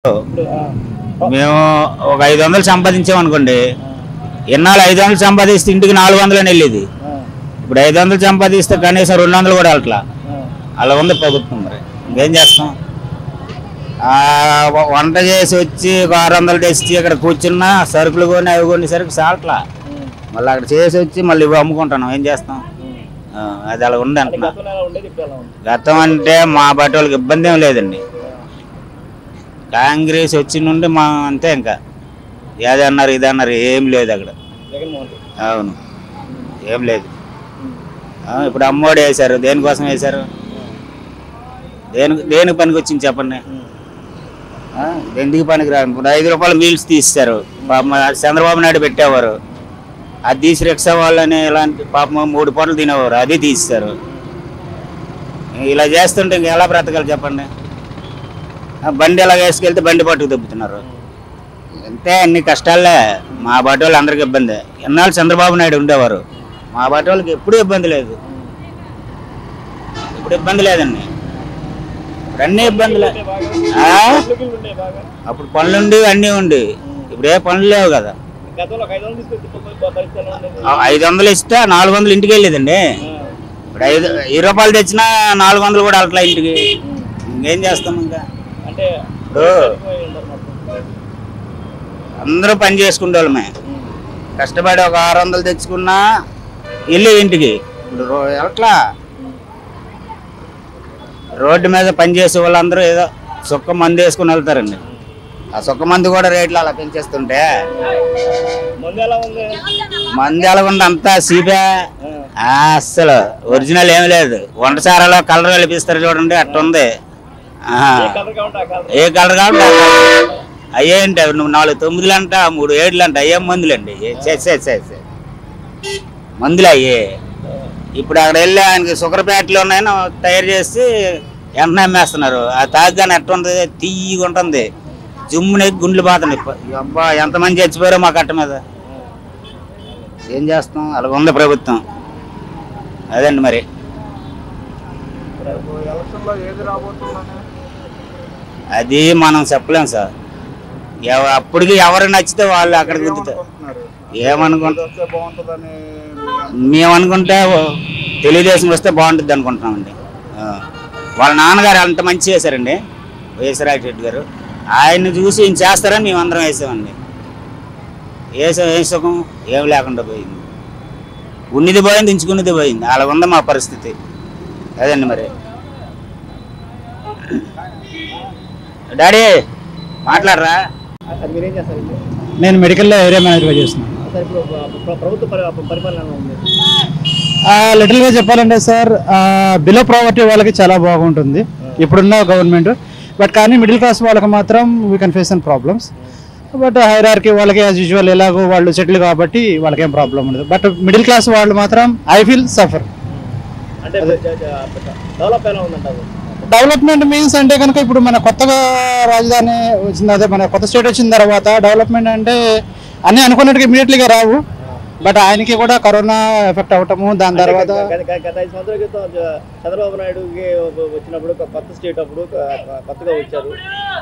మేము ఒక 500 సంపాదించామనుకోండి, ఇన్నాళ్ళు 500 సంపాదిస్తే ఇంటికి 400 వెళ్ళేది. ఇప్పుడు 500 సంపాదిస్తే కనీసం 200 కూడా వెళ్ళట్లా. అలా ఉంది ప్రభుత్వం. మరి ఇంకేం చేస్తాం? వంట చేసి వచ్చి 600 తెచ్చి ఇక్కడ కూర్చున్నా సరుకులు కొని అవి కొనేసరికి చాలట్లా. మళ్ళీ అక్కడ చేసి వచ్చి మళ్ళీ అమ్ముకుంటున్నాం. ఏం చేస్తాం? అది అలా ఉంది అంటున్నా. గతం అంటే మా బట్టి వాళ్ళకి ఇబ్బంది ఏం లేదండి. కాంగ్రెస్ వచ్చిన నుండి మా అంతే, ఇంకా ఏదన్నారు ఇదన్నారు ఏం లేదు అక్కడ. అవును, ఏం లేదు. ఇప్పుడు అమ్మోడు వేశారు, దేనికోసం వేశారు? దేనికి పనికి వచ్చింది చెప్పండి? ఎందుకు పనికి రాను? ఇప్పుడు 5 రూపాయలు మీల్స్ తీస్తారు, చంద్రబాబు నాయుడు పెట్టేవారు. అది తీసి రిక్షా వాళ్ళని ఇలాంటి పాపం 3 పూటలు తినేవారు, అది తీస్తారు. ఇలా చేస్తుంటే ఇంక ఎలా బ్రతకాలి చెప్పండి? బండి ఎలా వేసుకెళ్తే బండి పట్టుకు దెబ్బతున్నారు. అంతే, అన్ని కష్టాలే. మా బాటి వాళ్ళు అందరికి ఇబ్బంది. ఎన్నాళ్ళు చంద్రబాబు నాయుడు ఉండేవారు, మా బాటి వాళ్ళకి ఎప్పుడూ ఇబ్బంది లేదు. ఇప్పుడు ఇబ్బంది లేదండి, ఇప్పుడు అన్నీ ఇబ్బందులే. అప్పుడు పనులుండి అన్నీ ఉండి, ఇప్పుడు ఏ పనులు లేవు కదా. 500 ఇస్తే 400 ఇంటికి వెళ్ళేదండి. ఇప్పుడు 20 రూపాయలు తెచ్చినా 400 కూడా అట్లా ఇంటికి. ఇంకేం చేస్తాం? ఇంకా ఇప్పుడు అందరూ పని చేసుకునే వాళ్ళమే. కష్టపడి ఒక 600 తెచ్చుకున్నా వెళ్ళి ఇంటికి. ఇప్పుడు ఎట్లా రోడ్డు మీద పనిచేసే వాళ్ళందరూ ఏదో సుక్క మందు వేసుకుని వెళ్తారండి. ఆ సుక్క మందు కూడా రేట్లు అలా పెంచేస్తుంటే మందు ఎలా ఉంది? అంతా సీపే, అస్సలు ఒరిజినల్ ఏమి లేదు. వంటసారాలో కలర్ కలిపిస్తారు చూడండి, అట్టుంది. ఏ కలర్ కాబట్టి అయ్యేంటి? నువ్వు 4 9 అంట, 3 7 అంట, అయ్యే మందులండి. మందులు అయ్యే. ఇప్పుడు అక్కడ వెళ్ళి ఆయనకి షుగర్పేటలో ఉన్నాయని తయారు చేసి వెంటనే అమ్మేస్తున్నారు. ఆ తాగ్గానే ఎట్టుంది? తీయగా ఉంటుంది, జుమ్ముని గుండెలు పోతున్నాయి. అబ్బా, ఎంతమంది చచ్చిపోయారో మా కట్ట మీద. ఏం చేస్తాం? అలా ఉంది ప్రభుత్వం. అదండి మరి. అది మనం చెప్పలేం సార్. అప్పటికి ఎవరు నచ్చితే వాళ్ళు అక్కడికి గుర్తుతారు. మేమనుకుంటే తెలుగుదేశం వస్తే బాగుంటుంది అనుకుంటున్నామండి. వాళ్ళ నాన్నగారు అంత మంచి చేశారండి, వైఎస్ రాజశేఖర్ గారు. ఆయన్ని చూసి ఈయన చేస్తారని మేమందరం వేసామండి. ఏం సుఖం? ఏం లేకుండా పోయింది. ఉన్నది పోయింది, ఎంచుకున్నది పోయింది. అలా ఉంది మా పరిస్థితి. అదండి మరి. డాడీ మాట్లాడరా? నేను మెడికల్లో ఏరియా మేనేజర్గా చేస్తున్నాను. లిటిల్గా చెప్పాలంటే సార్, బిలో ప్రావర్టీ వాళ్ళకి చాలా బాగుంటుంది ఇప్పుడున్న గవర్నమెంట్. బట్ కానీ మిడిల్ క్లాస్ వాళ్ళకి మాత్రం we can face some problems. But hierarchy వాళ్ళకి యాజ్ యూజువల్ ఎలాగో వాళ్ళు సెటిల్ కాబట్టి వాళ్ళకి ఏం ప్రాబ్లం ఉండదు. బట్ మిడిల్ క్లాస్ వాళ్ళు మాత్రం I feel suffer. Development means అంటే కనుక ఇప్పుడు మన కొత్తగా రాజధాని వచ్చింది, అదే మన కొత్త స్టేట్ వచ్చిన తర్వాత డెవలప్మెంట్ అంటే అన్నీ అనుకున్నట్టుగా ఇమీడియట్లీగా రావు. బట్ ఆయనకి కూడా కరోనా ఎఫెక్ట్ అవటము, దాని తర్వాత గత 5 సంవత్సరాల క్రితం చంద్రబాబు నాయుడుకి వచ్చినప్పుడు కొత్త స్టేట్ అప్పుడు కొత్తగా వచ్చారు.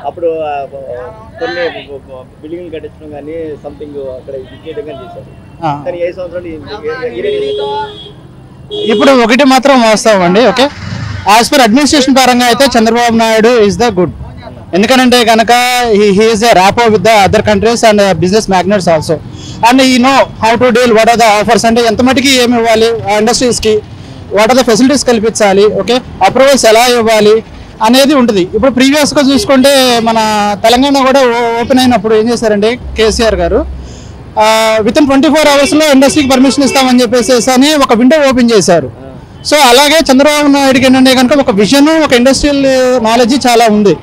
అప్పుడు కొన్ని బిల్డింగ్లు కట్టించడం కానీ సంథింగ్ అక్కడ చేయడం కానీ చేశారు. కానీ 5 సంవత్సరాలు ఇప్పుడు ఒకటి మాత్రం వాస్తవం అండి. ఓకే, యాజ్ పర్ అడ్మినిస్ట్రేషన్ పరంగా అయితే Chandrababu Naidu is the good. ఎందుకంటే కనుక he is a rapport with the other countries and business magnets also. And ఈ know how to deal, what are the offers, అంటే ఎంత మటుకి ఏమి ఇవ్వాలి ఇండస్ట్రీస్కి, వాట్ ఆర్ ద ఫెసిలిటీస్ కల్పించాలి, ఓకే అప్రూవల్స్ ఎలా ఇవ్వాలి అనేది ఉంటుంది. ఇప్పుడు ప్రీవియస్గా చూసుకుంటే మన తెలంగాణ కూడా ఓపెన్ అయినప్పుడు ఏం చేశారంటే కేసీఆర్ గారు విత్ ఇన్ 24 అవర్స్లో ఇండస్ట్రీకి పర్మిషన్ ఇస్తామని చెప్పేసి అని ఒక విండో ఓపెన్ చేశారు. సో అలాగే చంద్రబాబు నాయుడుకి ఏంటంటే కనుక ఒక విజన్, ఒక ఇండస్ట్రియల్ నాలెడ్జ్ చాలా ఉంది.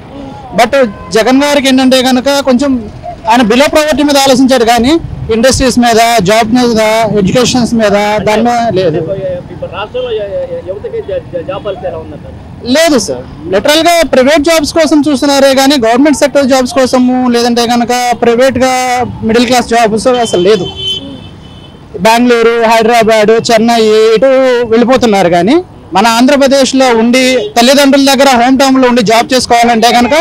బట్ జగన్ గారికి ఏంటంటే కనుక కొంచెం ఆయన బిలో ప్రావర్టీ మీద ఆలోచించాడు, కానీ ఇండస్ట్రీస్ మీద, జాబ్ మీద, ఎడ్యుకేషన్స్ మీద దాని మీద లేదు. లేదు సార్, లిటరల్గా ప్రైవేట్ జాబ్స్ కోసం చూస్తున్నారే కానీ గవర్నమెంట్ సెక్టర్ జాబ్స్ కోసము, లేదంటే కనుక ప్రైవేట్గా మిడిల్ క్లాస్ జాబ్స్ అసలు లేదు. బెంగళూరు, హైదరాబాద్, చెన్నై ఇటు వెళ్ళిపోతున్నారు, కానీ మన ఆంధ్రప్రదేశ్లో ఉండి తల్లిదండ్రుల దగ్గర హోమ్ టౌన్లో ఉండి జాబ్ చేసుకోవాలంటే కనుక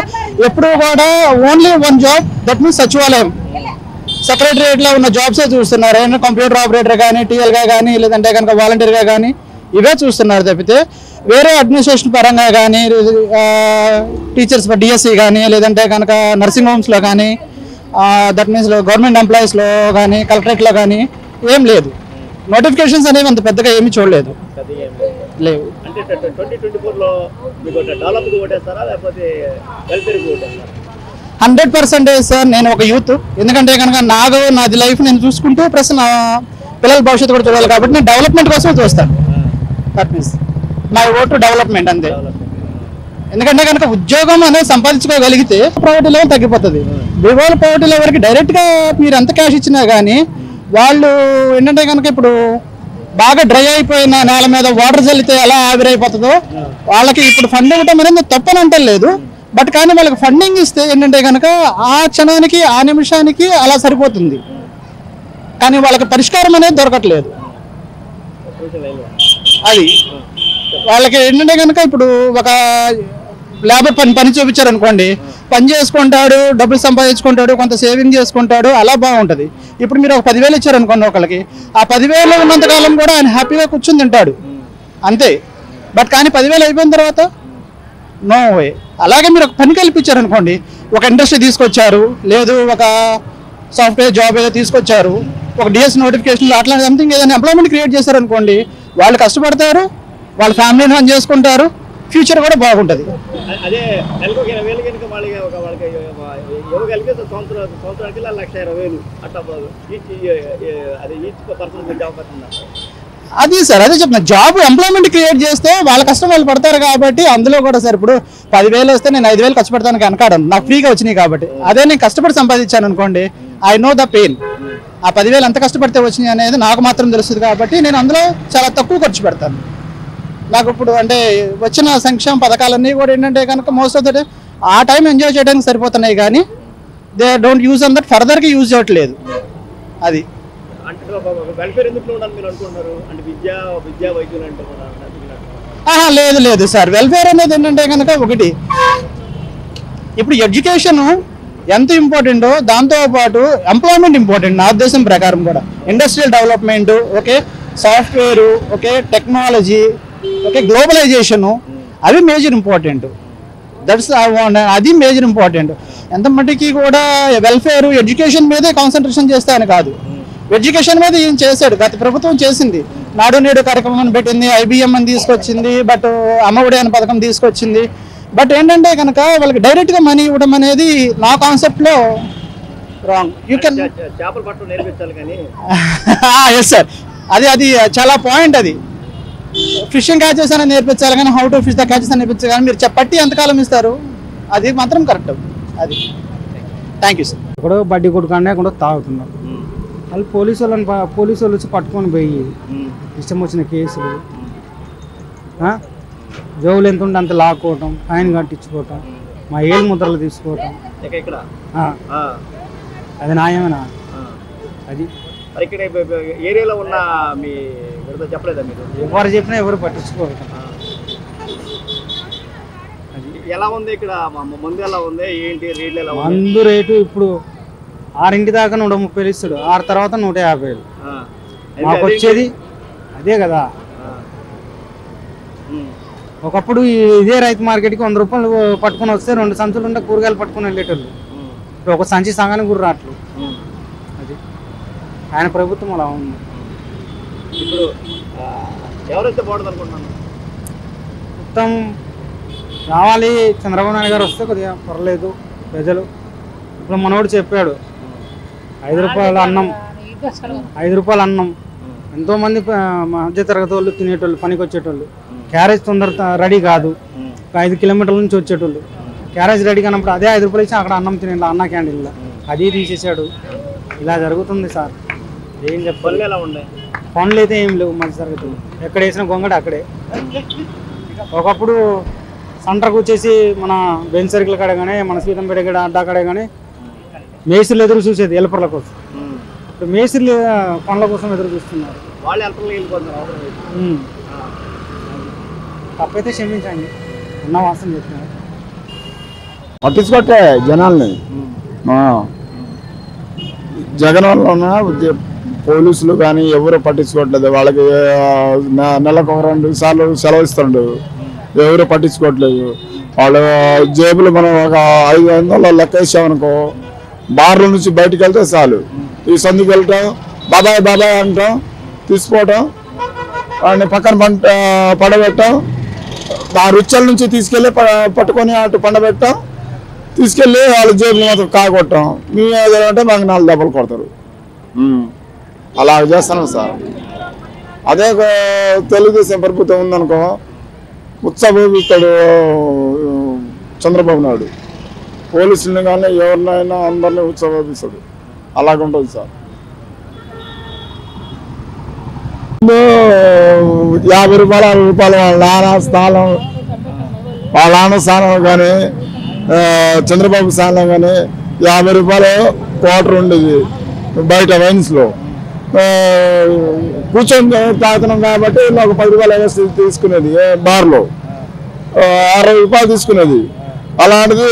ఎప్పుడు కూడా only one job, that means సచివాలయం, సెక్రటరియట్లో ఉన్న జాబ్సే చూస్తున్నారు. కంప్యూటర్ ఆపరేటర్ కానీ, టీఎల్గా కానీ, లేదంటే కనుక వాలంటీర్గా కానీ ఇవే చూస్తున్నారు తప్పితే వేరే అడ్మినిస్ట్రేషన్ పరంగా కానీ, టీచర్స్ డిఎస్సి కానీ, లేదంటే కనుక నర్సింగ్ హోమ్స్లో కానీ, దట్ మీన్స్ గవర్నమెంట్ ఎంప్లాయీస్లో కానీ, కలెక్టరేట్లో కానీ ఏం లేదు. నోటిఫికేషన్స్ అనేవి అంత పెద్దగా ఏమీ చూడలేదు, లేవు. అంటే 2024లో మీకు డెవలప్కి ఓటేస్తారా లేకపోతే వెల్ఫేర్కి ఓటేస్తారా? 100% సార్. నేను ఒక యూత్, ఎందుకంటే కనుక నాది లైఫ్ నేను చూసుకుంటూ ప్లస్ నా పిల్లల భవిష్యత్తు కూడా చూడాలి కాబట్టి నేను డెవలప్మెంట్ కోసం చూస్తాను. That means my vote development అంతే. ఎందుకంటే కనుక ఉద్యోగం అనేది సంపాదించుకోగలిగితే ప్రావర్టీ లెవెల్ తగ్గిపోతుంది. బిలో ప్రావర్టీ లెవెల్కి డైరెక్ట్గా మీరు ఎంత క్యాష్ ఇచ్చినా కానీ వాళ్ళు ఏంటంటే కనుక ఇప్పుడు బాగా డ్రై అయిపోయిన నేల మీద వాటర్ చల్లితే ఎలా ఆవిరైపోతుందో వాళ్ళకి ఇప్పుడు ఫండ్ ఇవ్వటం అనేది తప్పని అంటే లేదు. బట్ కానీ వాళ్ళకి ఫండింగ్ ఇస్తే ఏంటంటే కనుక ఆ క్షణానికి ఆ నిమిషానికి అలా సరిపోతుంది, కానీ వాళ్ళకి పరిష్కారం అనేది దొరకట్లేదు. అది వాళ్ళకి ఏంటంటే కనుక ఇప్పుడు ఒక లేబర్ పని చూపించారు అనుకోండి, పని చేసుకుంటాడు, డబ్బులు సంపాదించుకుంటాడు, కొంత సేవింగ్ చేసుకుంటాడు, అలా బాగుంటుంది. ఇప్పుడు మీరు ఒక 10,000 ఇచ్చారు అనుకోండి ఒకరికి, ఆ 10,000 ఉన్నంతకాలం కూడా ఆయన హ్యాపీగా కూర్చుని తింటాడు అంతే. బట్ కానీ 10,000 అయిపోయిన తర్వాత నో వే. అలాగే మీరు ఒక పని కల్పించారు అనుకోండి, ఒక ఇండస్ట్రీ తీసుకొచ్చారు, లేదు ఒక సాఫ్ట్వేర్ జాబ్ ఏదో తీసుకొచ్చారు, ఒక డిఎస్ నోటిఫికేషన్లో అట్లా సంథింగ్ ఏదైనా ఎంప్లాయ్మెంట్ క్రియేట్ చేశారు అనుకోండి, వాళ్ళు కష్టపడతారు, వాళ్ళ ఫ్యామిలీని రన్ చేసుకుంటారు, ఫ్యూచర్ కూడా బాగుంటుంది. అదే నెలకు 20,000 కనుక వాళ్ళకి ఇవ్వగలిగితే సంవత్సరానికి 1,20,000 అట్లా అది ఈచ్ పర్సన్ జాబ్ పడుతుంది. అది సార్, అదే చెప్తున్నా, జాబ్ ఎంప్లాయ్మెంట్ క్రియేట్ చేస్తే వాళ్ళ కష్టం వాళ్ళు పడతారు కాబట్టి అందులో కూడా సార్ ఇప్పుడు 10,000 వస్తే నేను 5,000 ఖర్చు పెడతాను వెనకాడను, నాకు ఫ్రీగా వచ్చినాయి కాబట్టి. అదే నేను కష్టపడి సంపాదించాను అనుకోండి, ఐ నో ద పెయిన్. ఆ 10,000 ఎంత కష్టపడితే వచ్చినాయి అనేది నాకు మాత్రం తెలుస్తుంది కాబట్టి నేను అందులో చాలా తక్కువ ఖర్చు పెడతాను. నాకు ఇప్పుడు అంటే వచ్చిన సంక్షేమ పథకాలన్నీ కూడా ఏంటంటే కనుక మోస్ట్ ఆఫ్ ద డే ఆ టైం ఎంజాయ్ చేయడానికి సరిపోతున్నాయి, కానీ they don't use an that ఫర్దర్గా యూజ్ చేయట్లేదు. అది అంటే వెల్ఫేర్ ఎందుకు ఉండాలి మీరు అనుకుంటున్నారు? అంటే విద్యా వైద్యులు అంటే లేదు సార్. వెల్ఫేర్ అనేది ఏంటంటే కనుక ఒకటి, ఇప్పుడు ఎడ్యుకేషన్ ఎంత ఇంపార్టెంటో దాంతోపాటు ఎంప్లాయ్మెంట్ ఇంపార్టెంట్ నా ఉద్దేశం ప్రకారం కూడా. Industrial development, okay, software, okay, technology, okay, globalisation, అవి మేజర్ ఇంపార్టెంట్. దట్స్ అది మేజర్ ఇంపార్టెంట్. ఎంత మట్టికి కూడా వెల్ఫేర్ ఎడ్యుకేషన్ మీదే కాన్సన్ట్రేషన్ చేస్తే అని కాదు, ఎడ్యుకేషన్ మీద ఏం చేశాడు, గత ప్రభుత్వం చేసింది. నాడు నేడు కార్యక్రమం పెట్టింది, IBM అని తీసుకొచ్చింది, బట్ అమ్మఒడి అనే పథకం తీసుకొచ్చింది. బట్ ఏంటంటే కనుక వాళ్ళకి డైరెక్ట్గా మనీ ఇవ్వడం అనేది నా కాన్సెప్ట్లో రాంగ్. యూ కెన్ చేపలు పట్టడం నేర్పించాలి కానీ ఎస్ సార్, అది చాలా పాయింట్. అది ఫిషింగ్ క్యాచెస్ అని నేర్పించాలి కానీ how to fish the catches అని నేర్పించాలి కానీ మీరు పట్టి ఎంతకాలం ఇస్తారు, అది మాత్రం కరెక్ట్. అది థ్యాంక్ యూ సార్. ఎక్కడో బడ్డీ కొడుకుండా ఎక్కడో తాగుతున్నారు వాళ్ళు, పోలీసు వాళ్ళు వచ్చి పట్టుకొని పోయి ఇష్టం వచ్చిన కేసులు, జోవులు ఎంత ఉంటే అంత లాక్కోవటం, ఫైన్ కట్టించుకోవటం, మా ఏళ్ళు ముద్రలు తీసుకోవటం, అది న్యాయమేనా? అది ఇక్కడ ఏరియాలో ఉన్న మీ చెప్పలేదా మీరు? ఎవరు చెప్పినా ఎవరు పట్టించుకోవటం. ఎలా ఉంది ఇక్కడ మందు, ఎలా ఉంది ఏంటి రేట్లు ఎలా ఉంది? మందు రేటు ఇప్పుడు 6 దాకా 130 ఇస్తాడు, 6 తర్వాత 150. మాకు వచ్చేది అదే కదా. ఒకప్పుడు ఇదే రైతు మార్కెట్కి 100 రూపాయలు పట్టుకొని వస్తే 2 సంచులు ఉంటే కూరగాయలు పట్టుకొని వెళ్ళేటోళ్ళు. ఇప్పుడు ఒక సంచి సగానికి కూడా రావట్లేదు. అది ఆయన ప్రభుత్వం అలా ఉంది. ఇప్పుడు ఎవరైతే బాగుంటుంది అనుకుంటున్నాను? మొత్తం రావాలి చంద్రబాబు నాయుడు గారు వస్తే కొద్దిగా పర్లేదు ప్రజలు. ఇప్పుడు మనోడు చెప్పాడు 5 రూపాయల అన్నం, 5 రూపాయల అన్నం. ఎంతోమంది మధ్యతరగతి వాళ్ళు తినేటోళ్ళు, పనికి వచ్చేటోళ్ళు. క్యారేజ్ తొందర రెడీ కాదు, 5 కిలోమీటర్ల నుంచి వచ్చేటోళ్ళు. క్యారేజ్ రెడీ కానప్పుడు అదే 5 రూపాయలు ఇచ్చి అక్కడ అన్నం తినేలా అన్న క్యాంటీన్లో అది తీసేసాడు. ఇలా జరుగుతుంది సార్. ఏం చెప్పాలి? ఎలా ఉన్నాయి పనులు? అయితే ఏం లేవు మధ్య తరగతులు. ఎక్కడ వేసిన గొంగడ అక్కడే. ఒకప్పుడు సెంటర్కి వచ్చేసి మన బెంచ్ సర్కిల్ కాడ కానీ, మన సీతంపేట కాడ అడ్డా కాడ కానీ మేస్త్రీలు ఎదురు చూసేది హెల్పర్ల కోసం. ఇప్పుడు మేస్త్రీలు పనుల కోసం ఎదురు చూస్తున్నారు. తప్పైతే క్షమించండి, ఉన్న వాస్తవం చెప్తున్నారు. పట్టించుకోవట్లే జనాల్ని. జగన్ వల్ల పోలీసులు కానీ ఎవరు పట్టించుకోవట్లేదు. వాళ్ళకి నెలకు 2 సార్లు సెలవు ఇస్తుండు, ఎవరు పట్టించుకోవట్లేదు. వాళ్ళు జేబులు మనం ఒక 500 లెక్క వేసామనుకో, బార్ల నుంచి బయటకు వెళ్తే చాలు, ఈ సందుకు వెళ్ళటం, బాబాయ్ బాబాయ్ అంటాం, తీసుకోవటం, వాడిని పక్కన పడబెట్టడం, ఆ రుచుల నుంచి తీసుకెళ్ళి పట్టుకొని అటు పండబెట్టడం, తీసుకెళ్ళి వాళ్ళ జేబులు మాత్రం కాగొట్టడం. మేము ఏదంటే మాకు 4 దెబ్బలు కొడతారు. అలా చేస్తున్నాం సార్. అదే తెలుగుదేశం ప్రభుత్వం ఉందనుకో, ఉత్సవిస్తాడు చంద్రబాబు నాయుడు. పోలీసులను కానీ ఎవరినైనా అందరినీ ఉత్సవిస్తాడు. అలాగుంటుంది సార్. 50 రూపాయలు 60 రూపాయలు వాళ్ళ నాన్న స్థానం కానీ చంద్రబాబు స్థానం కానీ 50 రూపాయలు క్వార్టర్ ఉండేది బయట వైన్స్లో. కూర్చొని తాగుతున్నాం కాబట్టి ఒక 10 రూపాయలు తీసుకునేది బార్లో, 60 రూపాయలు తీసుకునేది. అలాంటిది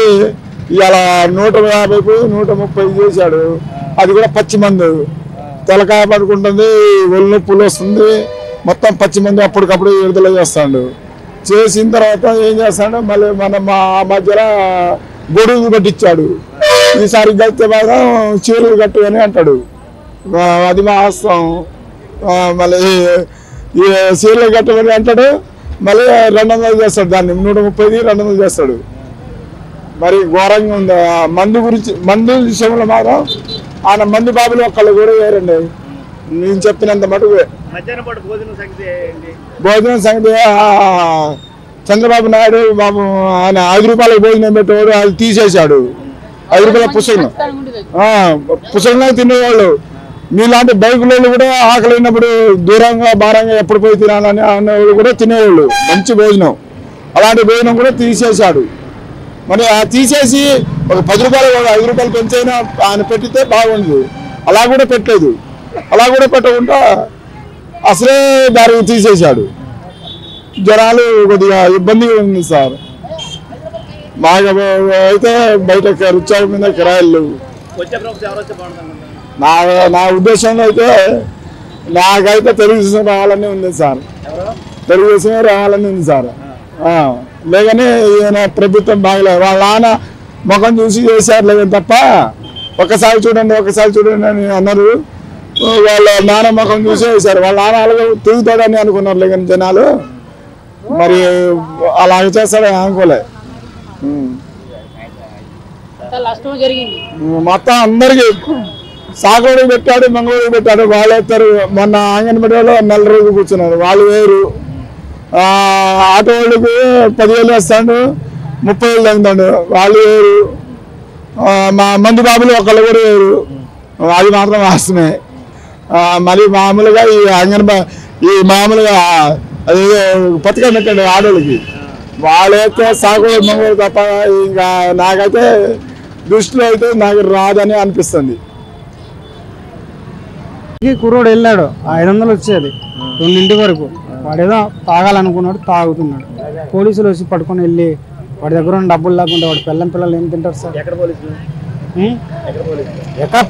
ఇవాళ 150 130 చేశాడు. అది కూడా పచ్చి మందు, తలకాయ పడుకుంటుంది, ఒళ్ళు నొప్పులు వస్తుంది, మొత్తం పచ్చి మందు అప్పటికప్పుడు విడుదల చేస్తాడు. చేసిన తర్వాత ఏం చేస్తాడు, మళ్ళీ మా మధ్యలో గొడుగు కట్టించాడు. ఈసారి కలిస్తే బాగా చీరలు కట్టు అని అంటాడు. అది మా వాస్తవం. మళ్ళీ ఈ చీరలు కట్టమని అంటాడు, మళ్ళీ 200 చేస్తాడు. దాన్ని 130 200 చేస్తాడు. మరి ఘోరంగా ఉంది. మందు గురించి, మందు విషయంలో మాత్రం ఆయన మందు బాబులు ఒక్కళ్ళు కూడా వేరండి. నేను చెప్పినంత మటుకు భోజనం సంగతి చంద్రబాబు నాయుడు బాబు ఆయన 5 రూపాయలకు భోజనం పెట్టేవాడు, అది తీసేశాడు. 5 రూపాయల పుస్తకంగా తినేవాళ్ళు. మీలాంటి బైకులలో కూడా ఆకలి అయినప్పుడు దూరంగా భారంగా ఎప్పుడు పోయి తినాలని అనేవాళ్ళు కూడా తినేవాళ్ళు మంచి భోజనం. అలాంటి భోజనం కూడా తీసేశాడు. మరి తీసేసి ఒక 10 రూపాయలు 5 రూపాయలు పెంచైనా ఆయన పెట్టితే బాగుంది. అలా కూడా పెట్టలేదు. అలా కూడా పెట్టకుండా అసలే దారి తీసేశాడు. జనాలు కొద్దిగా ఇబ్బందిగా ఉంది సార్. మాకు అయితే బయట రుచాల మీద కిరాయిలు లేవు. నా ఉద్దేశంలో అయితే నాకైతే తెలుగుదేశం రావాలని ఉంది సార్. తెలుగుదేశమే రావాలని ఉంది సార్. లేకనే ఈయన ప్రభుత్వం బాగలేదు. వాళ్ళ నాన్న ముఖం చూసి చేశారు లేదని తప్ప ఒకసారి చూడండి అని అన్నారు. వాళ్ళ నాన్న ముఖం చూసి వేశారు. వాళ్ళ నాన్న అలాగే తిరుగుతాడని అనుకున్నారు లేకని జనాలు. మరి అలాగే చేస్తాడని అనుకోలే. మొత్తం అందరికి సాగోడికి పెట్టాడు, మంగళూరుకి పెట్టాడు. వాళ్ళు వేస్తారు. మొన్న అంగన్వాడీలో 4 రోజులు కూర్చున్నారు. వాళ్ళు వేరు. ఆటో వాళ్ళకి 10,000 వేస్తాడు, 30,000 తగ్గుతాడు. వాళ్ళు వేరు. మా మందు బాబులు ఒకళ్ళు కూడా వేరు. అది మాత్రం వాస్తవమే. మరి మామూలుగా ఈ మామూలుగా అది పథకం పెట్టండి ఆడోళ్ళకి. వాళ్ళైతే సాగు మంగళూరు తప్ప ఇంకా నాకైతే దృష్టిలో అయితే నాకు రాదని అనిపిస్తుంది. కుర్రోడు వెళ్ళాడు, 500 వచ్చేది 2 వరకు. వాడేదో తాగాలనుకున్నాడు, తాగుతున్నాడు. పోలీసులు వచ్చి పట్టుకొని వెళ్ళి వాడి దగ్గర ఉన్న డబ్బులు లేకుండా వాడు పిల్లలు ఏం తింటారు సార్? ఎక్కడ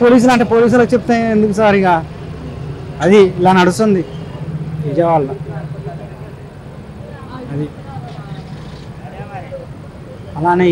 పోలీసులు అంటే పోలీసులకు చెప్తే ఎందుకు సార్? ఇక అది ఇలా నడుస్తుంది విజయవాడలో. అది అలానే